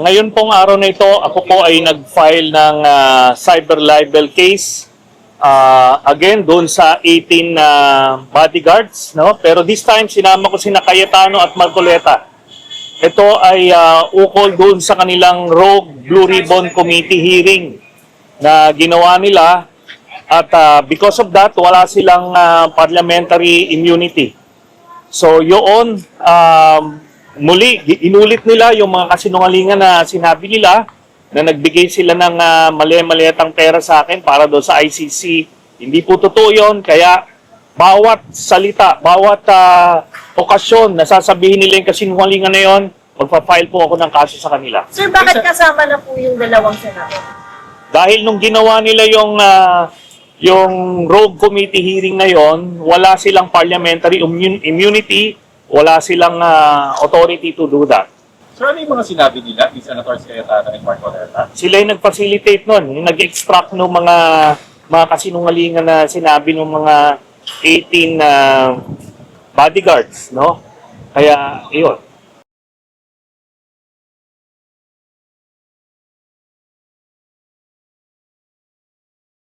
Ngayon pong araw na ito, ako po ay nag-file ng cyber libel case. Again, doon sa 18 bodyguards. No? Pero this time, sinama ko sina Cayetano at Marcoleta. Ito ay ukol doon sa kanilang Rogue Blue Ribbon Committee hearing na ginawa nila. At because of that, wala silang parliamentary immunity. So yun, muli, inulit nila yung mga kasinungalingan na sinabi nila na nagbigay sila ng mali-maliatang pera sa akin para doon sa ICC. Hindi po totoo yun, kaya bawat salita, bawat okasyon na sasabihin nila yung kasinungalingan na yun, magpa-file po ako ng kaso sa kanila. Sir, bakit kasama na po yung dalawang senador? Dahil nung ginawa nila yung Rogue Committee hearing na yon, wala silang parliamentary immunity, wala silang authority to do that. So ano yung mga sinabi nila, ni Senator Cayetano and Marcoleta? Sila yung nag-facilitate nun, yung nag-extract ng mga kasinungalingan na sinabi ng mga 18 bodyguards, no? Kaya, yun.